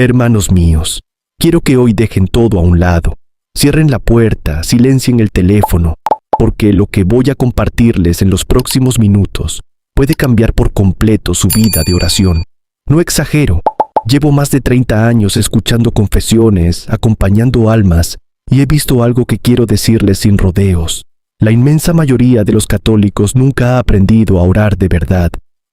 Hermanos míos, quiero que hoy dejen todo a un lado. Cierren la puerta, silencien el teléfono, porque lo que voy a compartirles en los próximos minutos puede cambiar por completo su vida de oración. No exagero, llevo más de 30 años escuchando confesiones, acompañando almas, y he visto algo que quiero decirles sin rodeos. La inmensa mayoría de los católicos nunca ha aprendido a orar de verdad.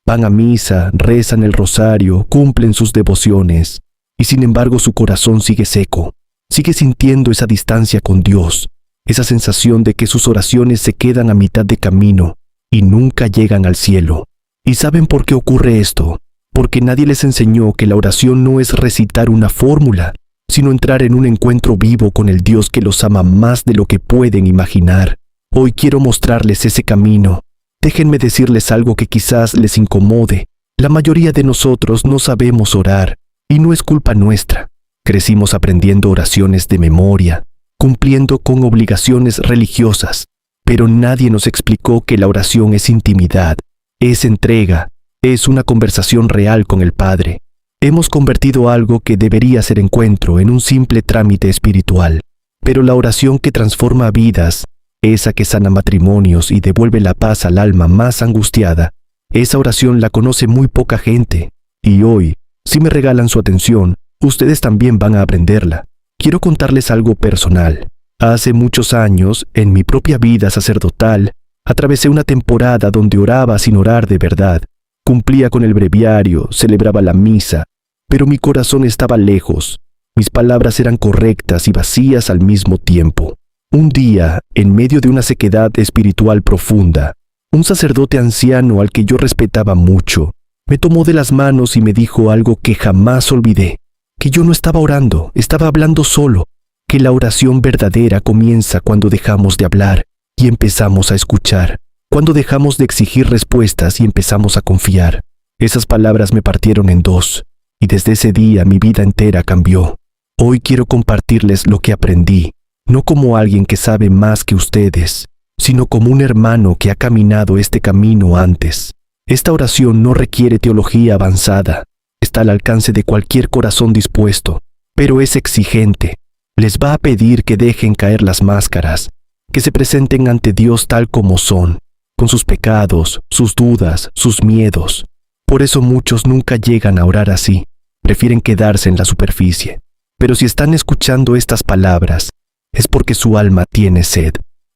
Van a misa, rezan el rosario, cumplen sus devociones, y sin embargo su corazón sigue seco. Sigue sintiendo esa distancia con Dios, esa sensación de que sus oraciones se quedan a mitad de camino y nunca llegan al cielo. ¿Y saben por qué ocurre esto? Porque nadie les enseñó que la oración no es recitar una fórmula, sino entrar en un encuentro vivo con el Dios que los ama más de lo que pueden imaginar. Hoy quiero mostrarles ese camino. Déjenme decirles algo que quizás les incomode. La mayoría de nosotros no sabemos orar, y no es culpa nuestra. Crecimos aprendiendo oraciones de memoria, cumpliendo con obligaciones religiosas, pero nadie nos explicó que la oración es intimidad, es entrega, es una conversación real con el Padre. Hemos convertido algo que debería ser encuentro en un simple trámite espiritual, pero la oración que transforma vidas, esa que sana matrimonios y devuelve la paz al alma más angustiada, esa oración la conoce muy poca gente, y hoy, si me regalan su atención, ustedes también van a aprenderla. Quiero contarles algo personal. Hace muchos años, en mi propia vida sacerdotal, atravesé una temporada donde oraba sin orar de verdad. Cumplía con el breviario, celebraba la misa, pero mi corazón estaba lejos. Mis palabras eran correctas y vacías al mismo tiempo. Un día, en medio de una sequedad espiritual profunda, un sacerdote anciano al que yo respetaba mucho, me tomó de las manos y me dijo algo que jamás olvidé. Que yo no estaba orando, estaba hablando solo, que la oración verdadera comienza cuando dejamos de hablar y empezamos a escuchar, cuando dejamos de exigir respuestas y empezamos a confiar. Esas palabras me partieron en dos, y desde ese día mi vida entera cambió. Hoy quiero compartirles lo que aprendí, no como alguien que sabe más que ustedes, sino como un hermano que ha caminado este camino antes. Esta oración no requiere teología avanzada. Está al alcance de cualquier corazón dispuesto, pero es exigente. Les va a pedir que dejen caer las máscaras, que se presenten ante Dios tal como son, con sus pecados, sus dudas, sus miedos. Por eso muchos nunca llegan a orar así, prefieren quedarse en la superficie. Pero si están escuchando estas palabras, es porque su alma tiene sed.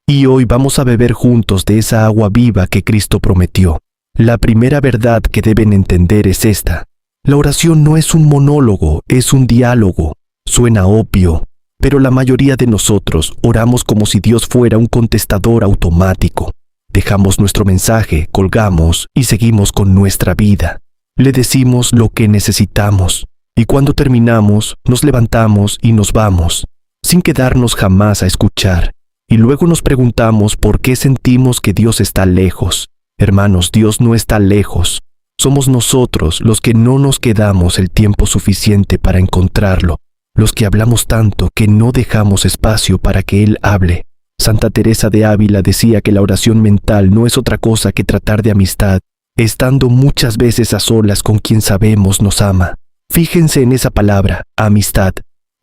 Y hoy vamos a beber juntos de esa agua viva que Cristo prometió. La primera verdad que deben entender es esta. La oración no es un monólogo, es un diálogo. Suena obvio, pero la mayoría de nosotros oramos como si Dios fuera un contestador automático. Dejamos nuestro mensaje, colgamos y seguimos con nuestra vida. Le decimos lo que necesitamos, y cuando terminamos, nos levantamos y nos vamos, sin quedarnos jamás a escuchar. Y luego nos preguntamos por qué sentimos que Dios está lejos. Hermanos, Dios no está lejos. Somos nosotros los que no nos quedamos el tiempo suficiente para encontrarlo, los que hablamos tanto que no dejamos espacio para que Él hable. Santa Teresa de Ávila decía que la oración mental no es otra cosa que tratar de amistad, estando muchas veces a solas con quien sabemos nos ama. Fíjense en esa palabra, amistad.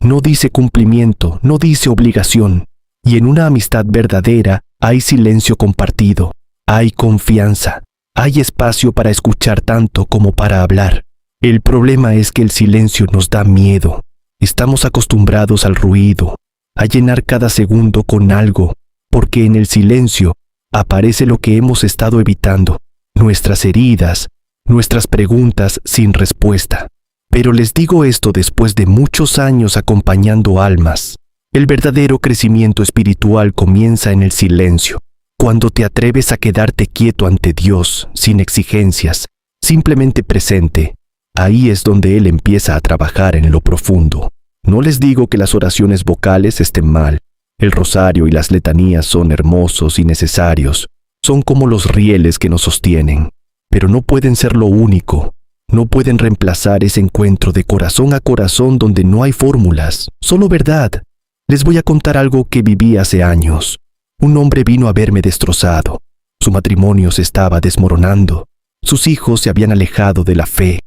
No dice cumplimiento, no dice obligación. Y en una amistad verdadera hay silencio compartido, hay confianza. Hay espacio para escuchar tanto como para hablar. El problema es que el silencio nos da miedo. Estamos acostumbrados al ruido, a llenar cada segundo con algo, porque en el silencio aparece lo que hemos estado evitando, nuestras heridas, nuestras preguntas sin respuesta. Pero les digo esto después de muchos años acompañando almas. El verdadero crecimiento espiritual comienza en el silencio. Cuando te atreves a quedarte quieto ante Dios, sin exigencias, simplemente presente, ahí es donde Él empieza a trabajar en lo profundo. No les digo que las oraciones vocales estén mal. El rosario y las letanías son hermosos y necesarios. Son como los rieles que nos sostienen. Pero no pueden ser lo único. No pueden reemplazar ese encuentro de corazón a corazón donde no hay fórmulas, solo verdad. Les voy a contar algo que viví hace años. Un hombre vino a verme destrozado. Su matrimonio se estaba desmoronando. Sus hijos se habían alejado de la fe.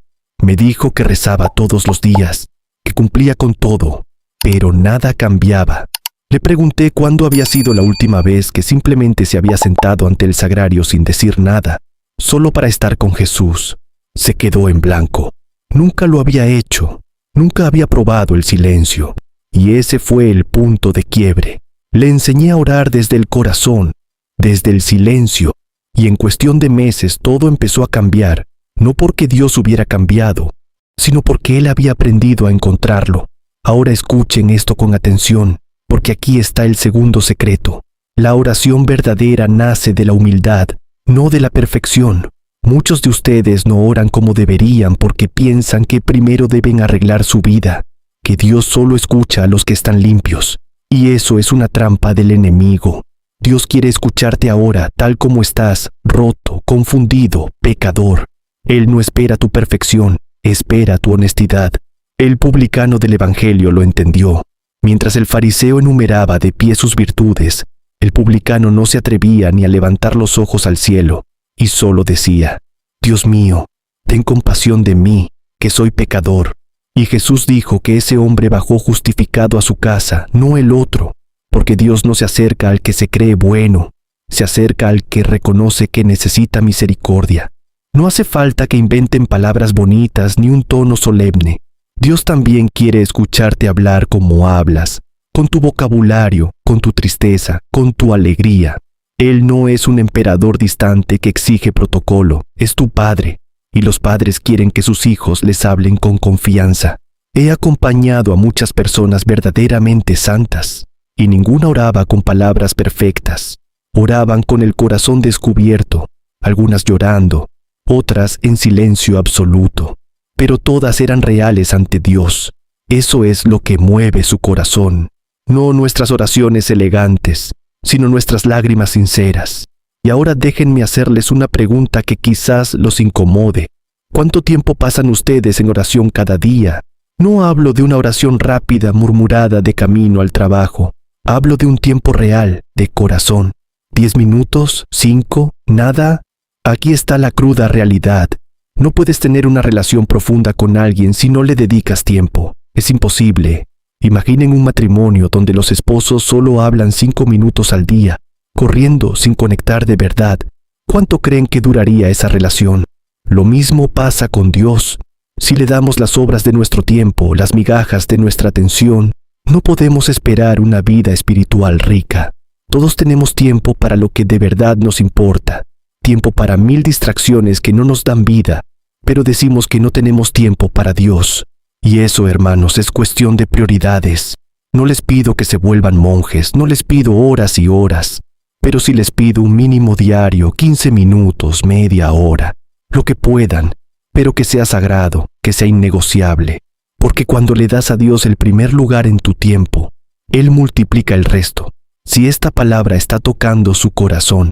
Me dijo que rezaba todos los días, que cumplía con todo, pero nada cambiaba. Le pregunté cuándo había sido la última vez que simplemente se había sentado ante el sagrario sin decir nada, solo para estar con Jesús. Se quedó en blanco. Nunca lo había hecho. Nunca había probado el silencio. Y ese fue el punto de quiebre. Le enseñé a orar desde el corazón, desde el silencio, y en cuestión de meses todo empezó a cambiar, no porque Dios hubiera cambiado, sino porque Él había aprendido a encontrarlo. Ahora escuchen esto con atención, porque aquí está el segundo secreto. La oración verdadera nace de la humildad, no de la perfección. Muchos de ustedes no oran como deberían porque piensan que primero deben arreglar su vida, que Dios solo escucha a los que están limpios. Y eso es una trampa del enemigo. Dios quiere escucharte ahora tal como estás, roto, confundido, pecador. Él no espera tu perfección, espera tu honestidad. El publicano del Evangelio lo entendió. Mientras el fariseo enumeraba de pie sus virtudes, el publicano no se atrevía ni a levantar los ojos al cielo, y solo decía: Dios mío, ten compasión de mí, que soy pecador. Y Jesús dijo que ese hombre bajó justificado a su casa, no el otro, porque Dios no se acerca al que se cree bueno, se acerca al que reconoce que necesita misericordia. No hace falta que inventen palabras bonitas ni un tono solemne. Dios también quiere escucharte hablar como hablas, con tu vocabulario, con tu tristeza, con tu alegría. Él no es un emperador distante que exige protocolo, es tu Padre, y los padres quieren que sus hijos les hablen con confianza. He acompañado a muchas personas verdaderamente santas, y ninguna oraba con palabras perfectas. Oraban con el corazón descubierto, algunas llorando, otras en silencio absoluto, pero todas eran reales ante Dios. Eso es lo que mueve su corazón, no nuestras oraciones elegantes, sino nuestras lágrimas sinceras. Y ahora déjenme hacerles una pregunta que quizás los incomode. ¿Cuánto tiempo pasan ustedes en oración cada día? No hablo de una oración rápida, murmurada de camino al trabajo. Hablo de un tiempo real, de corazón. 10 minutos, 5, nada. Aquí está la cruda realidad. No puedes tener una relación profunda con alguien si no le dedicas tiempo. Es imposible. Imaginen un matrimonio donde los esposos solo hablan 5 minutos al día, corriendo sin conectar de verdad. ¿Cuánto creen que duraría esa relación? Lo mismo pasa con Dios. Si le damos las obras de nuestro tiempo, las migajas de nuestra atención, no podemos esperar una vida espiritual rica. Todos tenemos tiempo para lo que de verdad nos importa, tiempo para 1000 distracciones que no nos dan vida, pero decimos que no tenemos tiempo para Dios. Y eso, hermanos, es cuestión de prioridades. No les pido que se vuelvan monjes, no les pido horas y horas, pero sí les pido un mínimo diario, 15 minutos, media hora, lo que puedan, pero que sea sagrado, que sea innegociable, porque cuando le das a Dios el primer lugar en tu tiempo, Él multiplica el resto. Si esta palabra está tocando su corazón,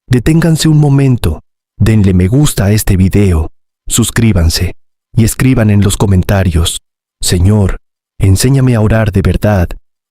deténganse un momento, denle me gusta a este video, suscríbanse y escriban en los comentarios: Señor, enséñame a orar de verdad,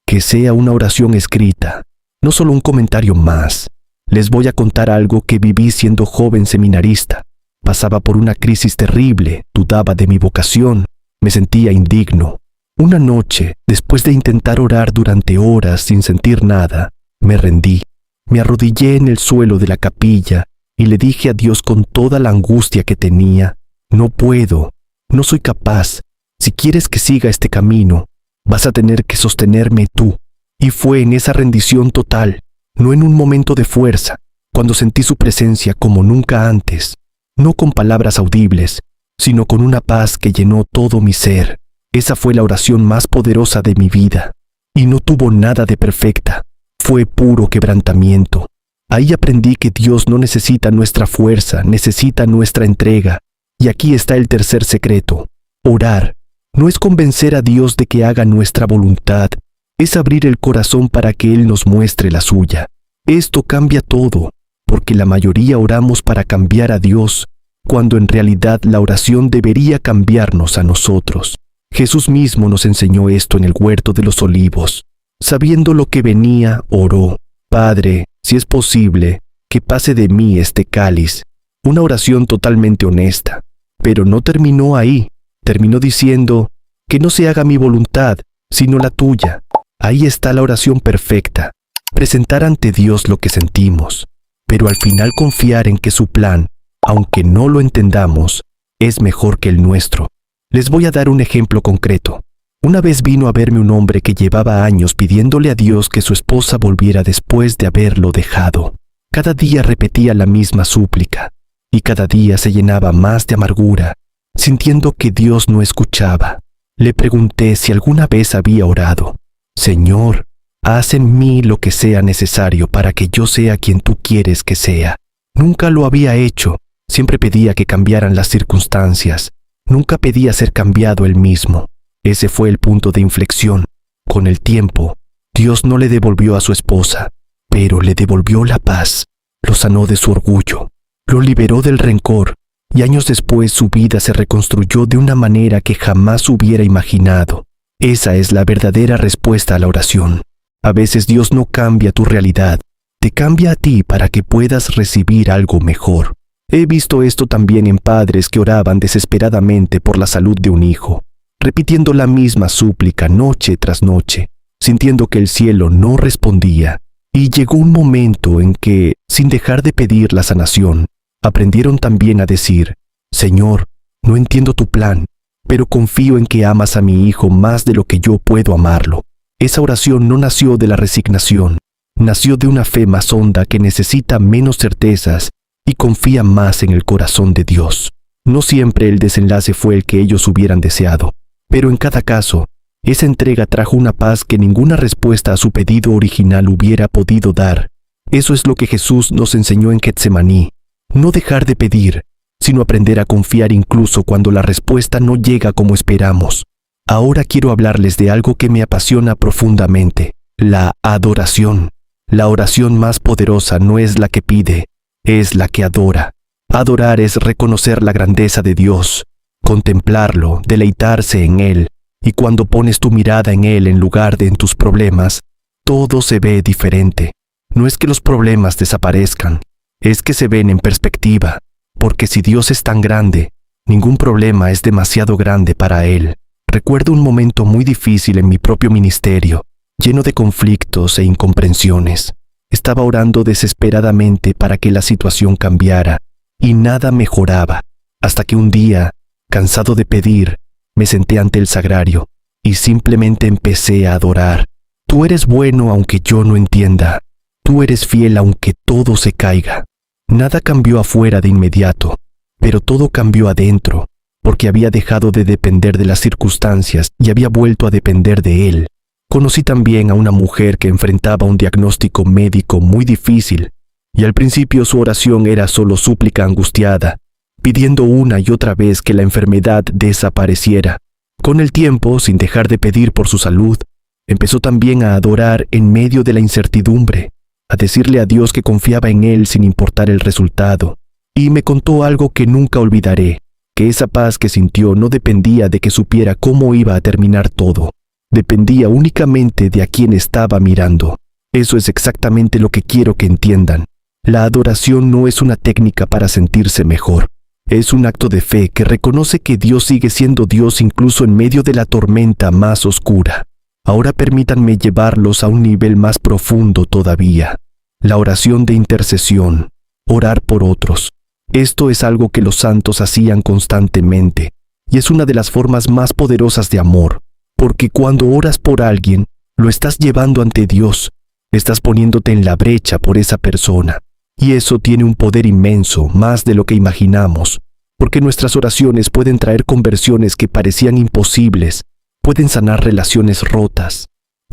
que sea una oración escrita, no solo un comentario más. Les voy a contar algo que viví siendo joven seminarista. Pasaba por una crisis terrible, dudaba de mi vocación, me sentía indigno. Una noche, después de intentar orar durante horas sin sentir nada, me rendí. Me arrodillé en el suelo de la capilla y le dije a Dios con toda la angustia que tenía: no puedo, no soy capaz. Si quieres que siga este camino, vas a tener que sostenerme tú. Y fue en esa rendición total, no en un momento de fuerza, cuando sentí su presencia como nunca antes, no con palabras audibles, sino con una paz que llenó todo mi ser. Esa fue la oración más poderosa de mi vida, y no tuvo nada de perfecta, fue puro quebrantamiento. Ahí aprendí que Dios no necesita nuestra fuerza, necesita nuestra entrega. Y aquí está el tercer secreto: orar no es convencer a Dios de que haga nuestra voluntad, es abrir el corazón para que Él nos muestre la suya. Esto cambia todo, porque la mayoría oramos para cambiar a Dios, cuando en realidad la oración debería cambiarnos a nosotros. Jesús mismo nos enseñó esto en el huerto de los olivos. Sabiendo lo que venía, oró: Padre, si es posible, que pase de mí este cáliz. Una oración totalmente honesta, pero no terminó ahí. Terminó diciendo: que no se haga mi voluntad, sino la tuya. Ahí está la oración perfecta. Presentar ante Dios lo que sentimos, pero al final confiar en que su plan, aunque no lo entendamos, es mejor que el nuestro. Les voy a dar un ejemplo concreto. Una vez vino a verme un hombre que llevaba años pidiéndole a Dios que su esposa volviera después de haberlo dejado. Cada día repetía la misma súplica, y cada día se llenaba más de amargura, sintiendo que Dios no escuchaba. Le pregunté si alguna vez había orado. Señor, haz en mí lo que sea necesario para que yo sea quien tú quieres que sea. Nunca lo había hecho. Siempre pedía que cambiaran las circunstancias. Nunca pedía ser cambiado él mismo. Ese fue el punto de inflexión. Con el tiempo, Dios no le devolvió a su esposa, pero le devolvió la paz. Lo sanó de su orgullo. Lo liberó del rencor. Y años después su vida se reconstruyó de una manera que jamás hubiera imaginado. Esa es la verdadera respuesta a la oración. A veces Dios no cambia tu realidad, te cambia a ti para que puedas recibir algo mejor. He visto esto también en padres que oraban desesperadamente por la salud de un hijo, repitiendo la misma súplica noche tras noche, sintiendo que el cielo no respondía. Y llegó un momento en que, sin dejar de pedir la sanación, aprendieron también a decir: Señor, no entiendo tu plan, pero confío en que amas a mi hijo más de lo que yo puedo amarlo. Esa oración no nació de la resignación, nació de una fe más honda que necesita menos certezas y confía más en el corazón de Dios. No siempre el desenlace fue el que ellos hubieran deseado, pero en cada caso, esa entrega trajo una paz que ninguna respuesta a su pedido original hubiera podido dar. Eso es lo que Jesús nos enseñó en Getsemaní. No dejar de pedir, sino aprender a confiar incluso cuando la respuesta no llega como esperamos. Ahora quiero hablarles de algo que me apasiona profundamente: la adoración. La oración más poderosa no es la que pide, es la que adora. Adorar es reconocer la grandeza de Dios, contemplarlo, deleitarse en Él, y cuando pones tu mirada en Él en lugar de en tus problemas, todo se ve diferente. No es que los problemas desaparezcan, es que se ven en perspectiva, porque si Dios es tan grande, ningún problema es demasiado grande para Él. Recuerdo un momento muy difícil en mi propio ministerio, lleno de conflictos e incomprensiones. Estaba orando desesperadamente para que la situación cambiara, y nada mejoraba, hasta que un día, cansado de pedir, me senté ante el sagrario, y simplemente empecé a adorar. Tú eres bueno aunque yo no entienda. Tú eres fiel aunque todo se caiga. Nada cambió afuera de inmediato, pero todo cambió adentro, porque había dejado de depender de las circunstancias y había vuelto a depender de Él. Conocí también a una mujer que enfrentaba un diagnóstico médico muy difícil, y al principio su oración era solo súplica angustiada, pidiendo una y otra vez que la enfermedad desapareciera. Con el tiempo, sin dejar de pedir por su salud, empezó también a adorar en medio de la incertidumbre, a decirle a Dios que confiaba en Él sin importar el resultado, y me contó algo que nunca olvidaré, que esa paz que sintió no dependía de que supiera cómo iba a terminar todo, dependía únicamente de a quién estaba mirando. Eso es exactamente lo que quiero que entiendan. La adoración no es una técnica para sentirse mejor, es un acto de fe que reconoce que Dios sigue siendo Dios incluso en medio de la tormenta más oscura. Ahora permítanme llevarlos a un nivel más profundo todavía. La oración de intercesión, orar por otros. Esto es algo que los santos hacían constantemente, y es una de las formas más poderosas de amor, porque cuando oras por alguien, lo estás llevando ante Dios, estás poniéndote en la brecha por esa persona, y eso tiene un poder inmenso, más de lo que imaginamos, porque nuestras oraciones pueden traer conversiones que parecían imposibles, pueden sanar relaciones rotas.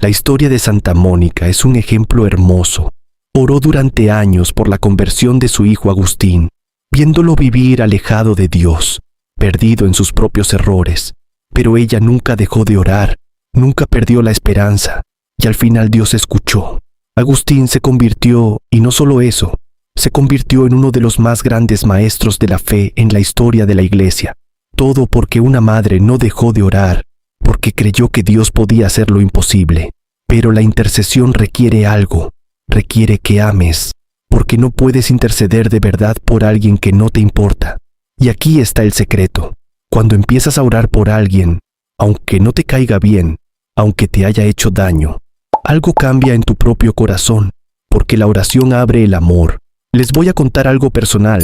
La historia de Santa Mónica es un ejemplo hermoso. Oró durante años por la conversión de su hijo Agustín, viéndolo vivir alejado de Dios, perdido en sus propios errores. Pero ella nunca dejó de orar, nunca perdió la esperanza, y al final Dios escuchó. Agustín se convirtió, y no solo eso, se convirtió en uno de los más grandes maestros de la fe en la historia de la Iglesia. Todo porque una madre no dejó de orar, porque creyó que Dios podía hacer lo imposible. Pero la intercesión requiere algo, requiere que ames, porque no puedes interceder de verdad por alguien que no te importa. Y aquí está el secreto. Cuando empiezas a orar por alguien, aunque no te caiga bien, aunque te haya hecho daño. Algo cambia en tu propio corazón, porque la oración abre el amor. Les voy a contar algo personal.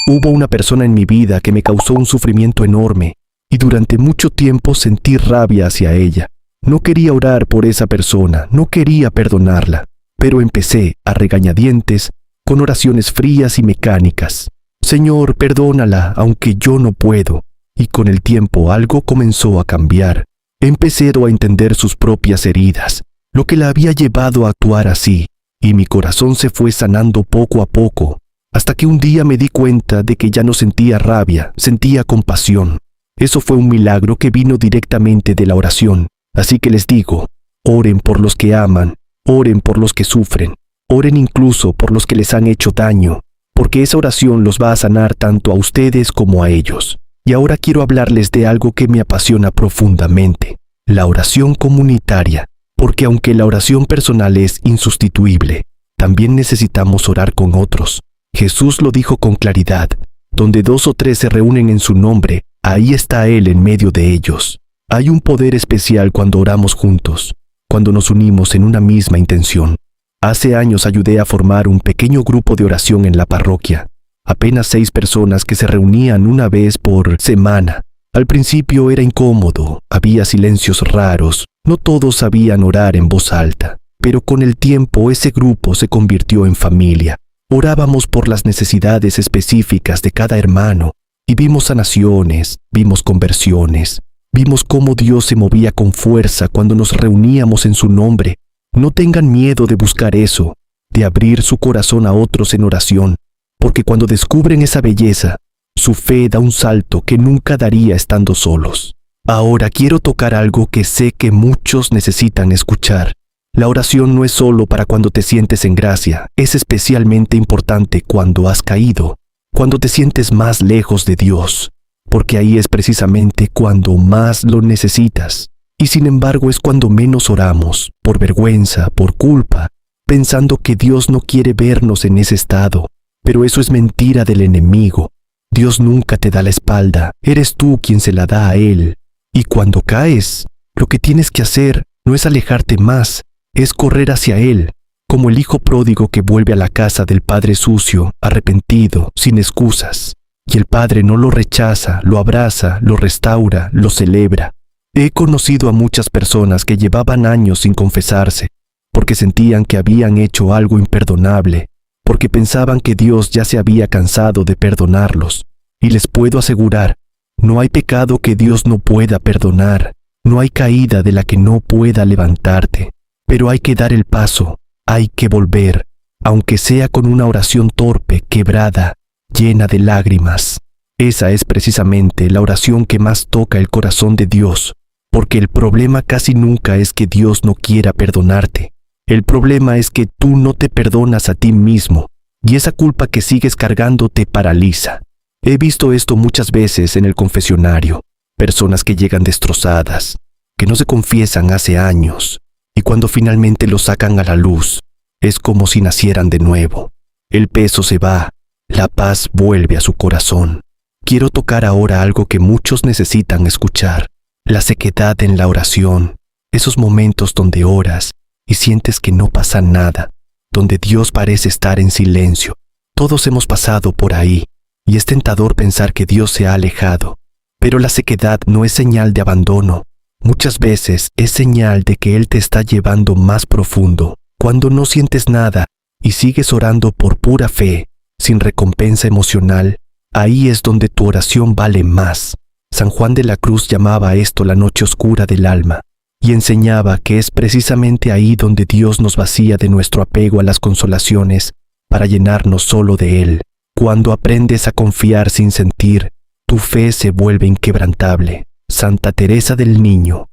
Hubo una persona en mi vida que me causó un sufrimiento enorme, y durante mucho tiempo sentí rabia hacia ella. No quería orar por esa persona, no quería perdonarla, pero empecé, a regañadientes, con oraciones frías y mecánicas. Señor, perdónala, aunque yo no puedo. Y con el tiempo algo comenzó a cambiar. Empecé a entender sus propias heridas, lo que la había llevado a actuar así, y mi corazón se fue sanando poco a poco, hasta que un día me di cuenta de que ya no sentía rabia, sentía compasión. Eso fue un milagro que vino directamente de la oración. Así que les digo, oren por los que aman, oren por los que sufren, oren incluso por los que les han hecho daño, porque esa oración los va a sanar tanto a ustedes como a ellos. Y ahora quiero hablarles de algo que me apasiona profundamente, la oración comunitaria, porque aunque la oración personal es insustituible, también necesitamos orar con otros. Jesús lo dijo con claridad, donde 2 o 3 se reúnen en su nombre, ahí está Él en medio de ellos. Hay un poder especial cuando oramos juntos, cuando nos unimos en una misma intención. Hace años ayudé a formar un pequeño grupo de oración en la parroquia. Apenas 6 personas que se reunían una vez por semana. Al principio era incómodo, había silencios raros, no todos sabían orar en voz alta, pero con el tiempo ese grupo se convirtió en familia. Orábamos por las necesidades específicas de cada hermano y vimos sanaciones, vimos conversiones, vimos cómo Dios se movía con fuerza cuando nos reuníamos en su nombre. No tengan miedo de buscar eso, de abrir su corazón a otros en oración, porque cuando descubren esa belleza, su fe da un salto que nunca daría estando solos. Ahora quiero tocar algo que sé que muchos necesitan escuchar. La oración no es solo para cuando te sientes en gracia, es especialmente importante cuando has caído, cuando te sientes más lejos de Dios, porque ahí es precisamente cuando más lo necesitas. Y sin embargo es cuando menos oramos, por vergüenza, por culpa, pensando que Dios no quiere vernos en ese estado. Pero eso es mentira del enemigo. Dios nunca te da la espalda, eres tú quien se la da a Él. Y cuando caes, lo que tienes que hacer no es alejarte más, es correr hacia Él, como el hijo pródigo que vuelve a la casa del padre sucio, arrepentido, sin excusas. Y el padre no lo rechaza, lo abraza, lo restaura, lo celebra. He conocido a muchas personas que llevaban años sin confesarse, porque sentían que habían hecho algo imperdonable, porque pensaban que Dios ya se había cansado de perdonarlos. Y les puedo asegurar, no hay pecado que Dios no pueda perdonar, no hay caída de la que no pueda levantarte. Pero hay que dar el paso, hay que volver, aunque sea con una oración torpe, quebrada, llena de lágrimas. Esa es precisamente la oración que más toca el corazón de Dios, porque el problema casi nunca es que Dios no quiera perdonarte. El problema es que tú no te perdonas a ti mismo, y esa culpa que sigues cargando te paraliza. He visto esto muchas veces en el confesionario, personas que llegan destrozadas, que no se confiesan hace años, y cuando finalmente lo sacan a la luz, es como si nacieran de nuevo. El peso se va, la paz vuelve a su corazón. Quiero tocar ahora algo que muchos necesitan escuchar, la sequedad en la oración, esos momentos donde oras y sientes que no pasa nada, donde Dios parece estar en silencio. Todos hemos pasado por ahí, y es tentador pensar que Dios se ha alejado, pero la sequedad no es señal de abandono. Muchas veces es señal de que Él te está llevando más profundo. Cuando no sientes nada y sigues orando por pura fe, sin recompensa emocional, ahí es donde tu oración vale más. San Juan de la Cruz llamaba a esto la noche oscura del alma, y enseñaba que es precisamente ahí donde Dios nos vacía de nuestro apego a las consolaciones para llenarnos solo de Él. Cuando aprendes a confiar sin sentir, tu fe se vuelve inquebrantable. Santa Teresa del Niño.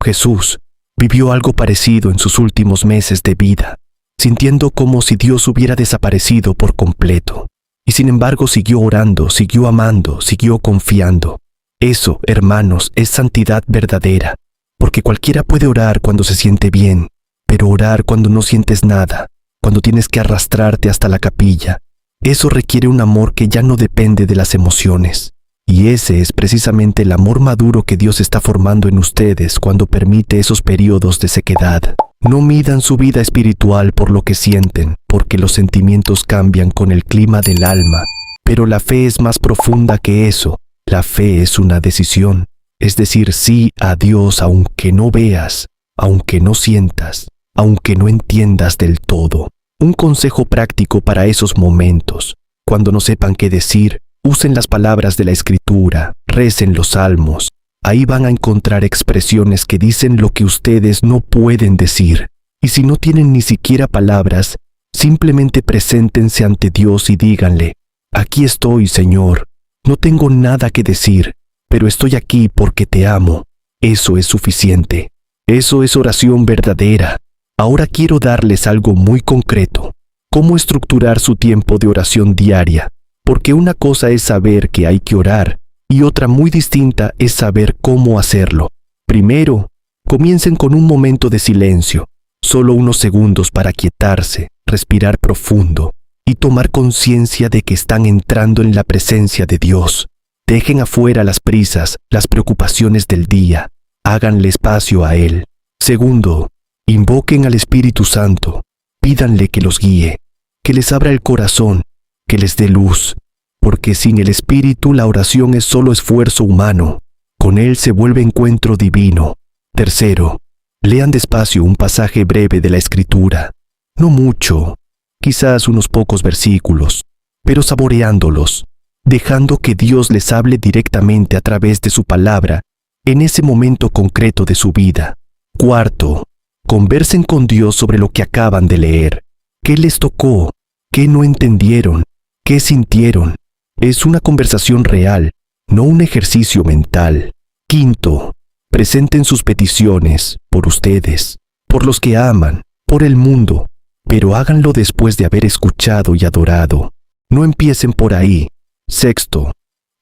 Jesús vivió algo parecido en sus últimos meses de vida, sintiendo como si Dios hubiera desaparecido por completo. Y sin embargo siguió orando, siguió amando, siguió confiando. Eso, hermanos, es santidad verdadera, porque cualquiera puede orar cuando se siente bien, pero orar cuando no sientes nada, cuando tienes que arrastrarte hasta la capilla, eso requiere un amor que ya no depende de las emociones. Y ese es precisamente el amor maduro que Dios está formando en ustedes cuando permite esos periodos de sequedad. No midan su vida espiritual por lo que sienten, porque los sentimientos cambian con el clima del alma. Pero la fe es más profunda que eso. La fe es una decisión, es decir, sí a Dios aunque no veas, aunque no sientas, aunque no entiendas del todo. Un consejo práctico para esos momentos, cuando no sepan qué decir, usen las palabras de la Escritura, recen los salmos. Ahí van a encontrar expresiones que dicen lo que ustedes no pueden decir. Y si no tienen ni siquiera palabras, simplemente preséntense ante Dios y díganle: aquí estoy, Señor. No tengo nada que decir, pero estoy aquí porque te amo. Eso es suficiente. Eso es oración verdadera. Ahora quiero darles algo muy concreto. Cómo estructurar su tiempo de oración diaria. Porque una cosa es saber que hay que orar, y otra muy distinta es saber cómo hacerlo. Primero, comiencen con un momento de silencio, solo unos segundos para quietarse, respirar profundo y tomar conciencia de que están entrando en la presencia de Dios. Dejen afuera las prisas, las preocupaciones del día. Háganle espacio a Él. Segundo, invoquen al Espíritu Santo. Pídanle que los guíe, que les abra el corazón, que les dé luz. Porque sin el Espíritu la oración es solo esfuerzo humano. Con Él se vuelve encuentro divino. Tercero, lean despacio un pasaje breve de la Escritura. No mucho, quizás unos pocos versículos, pero saboreándolos, dejando que Dios les hable directamente a través de su palabra en ese momento concreto de su vida. Cuarto, conversen con Dios sobre lo que acaban de leer. ¿Qué les tocó? ¿Qué no entendieron? ¿Qué sintieron? Es una conversación real, no un ejercicio mental. Quinto, presenten sus peticiones por ustedes, por los que aman, por el mundo, pero háganlo después de haber escuchado y adorado. No empiecen por ahí. Sexto,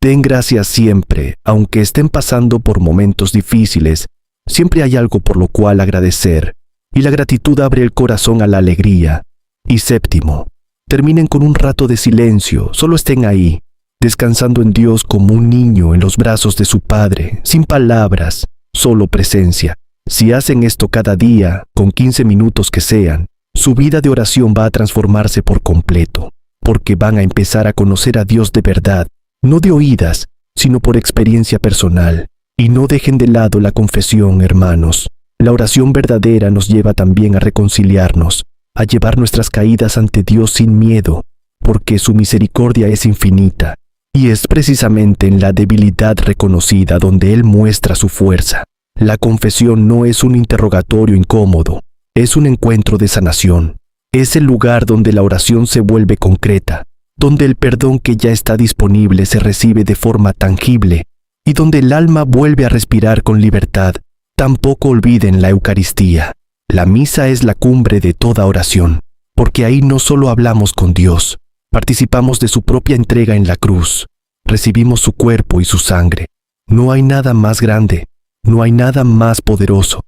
den gracias siempre, aunque estén pasando por momentos difíciles. Siempre hay algo por lo cual agradecer, y la gratitud abre el corazón a la alegría. Y séptimo, terminen con un rato de silencio, solo estén ahí, descansando en Dios como un niño en los brazos de su Padre, sin palabras, solo presencia. Si hacen esto cada día, con 15 minutos que sean, su vida de oración va a transformarse por completo, porque van a empezar a conocer a Dios de verdad, no de oídas, sino por experiencia personal. Y no dejen de lado la confesión, hermanos. La oración verdadera nos lleva también a reconciliarnos, a llevar nuestras caídas ante Dios sin miedo, porque su misericordia es infinita, y es precisamente en la debilidad reconocida donde Él muestra su fuerza. La confesión no es un interrogatorio incómodo, es un encuentro de sanación. Es el lugar donde la oración se vuelve concreta, donde el perdón que ya está disponible se recibe de forma tangible, y donde el alma vuelve a respirar con libertad. Tampoco olviden la Eucaristía. La misa es la cumbre de toda oración, porque ahí no solo hablamos con Dios, participamos de su propia entrega en la cruz, recibimos su cuerpo y su sangre. No hay nada más grande, no hay nada más poderoso,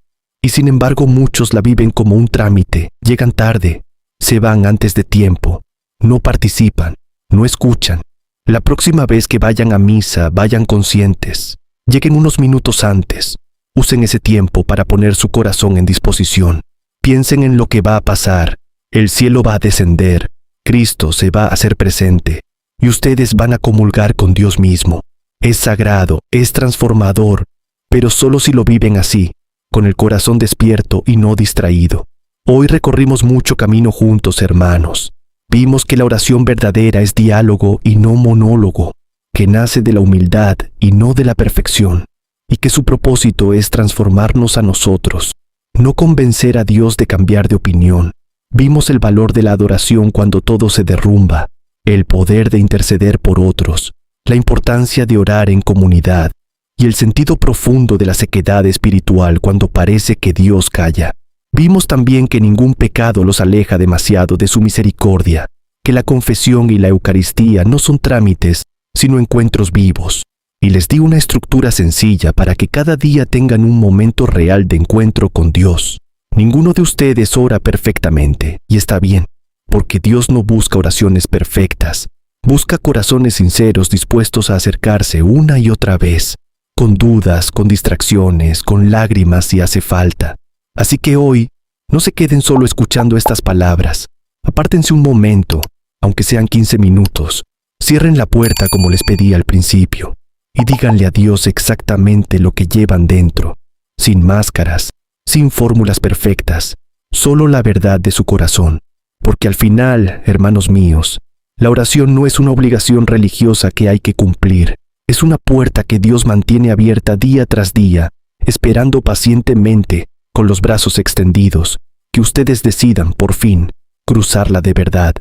y sin embargo muchos la viven como un trámite, llegan tarde, se van antes de tiempo, no participan, no escuchan. La próxima vez que vayan a misa, vayan conscientes, lleguen unos minutos antes. Usen ese tiempo para poner su corazón en disposición. Piensen en lo que va a pasar. El cielo va a descender. Cristo se va a hacer presente. Y ustedes van a comulgar con Dios mismo. Es sagrado, es transformador, pero solo si lo viven así, con el corazón despierto y no distraído. Hoy recorrimos mucho camino juntos, hermanos. Vimos que la oración verdadera es diálogo y no monólogo, que nace de la humildad y no de la perfección, y que su propósito es transformarnos a nosotros, no convencer a Dios de cambiar de opinión. Vimos el valor de la adoración cuando todo se derrumba, el poder de interceder por otros, la importancia de orar en comunidad, y el sentido profundo de la sequedad espiritual cuando parece que Dios calla. Vimos también que ningún pecado los aleja demasiado de su misericordia, que la confesión y la Eucaristía no son trámites, sino encuentros vivos. Y les di una estructura sencilla para que cada día tengan un momento real de encuentro con Dios. Ninguno de ustedes ora perfectamente, y está bien, porque Dios no busca oraciones perfectas, Busca corazones sinceros dispuestos a acercarse una y otra vez, con dudas, con distracciones, con lágrimas si hace falta. Así que hoy, no se queden solo escuchando estas palabras. Apártense un momento, aunque sean 15 minutos. Cierren la puerta como les pedí al principio y díganle a Dios exactamente lo que llevan dentro, sin máscaras, sin fórmulas perfectas, solo la verdad de su corazón. Porque al final, hermanos míos, la oración no es una obligación religiosa que hay que cumplir. Es una puerta que Dios mantiene abierta día tras día, esperando pacientemente, con los brazos extendidos, que ustedes decidan, por fin, cruzarla de verdad.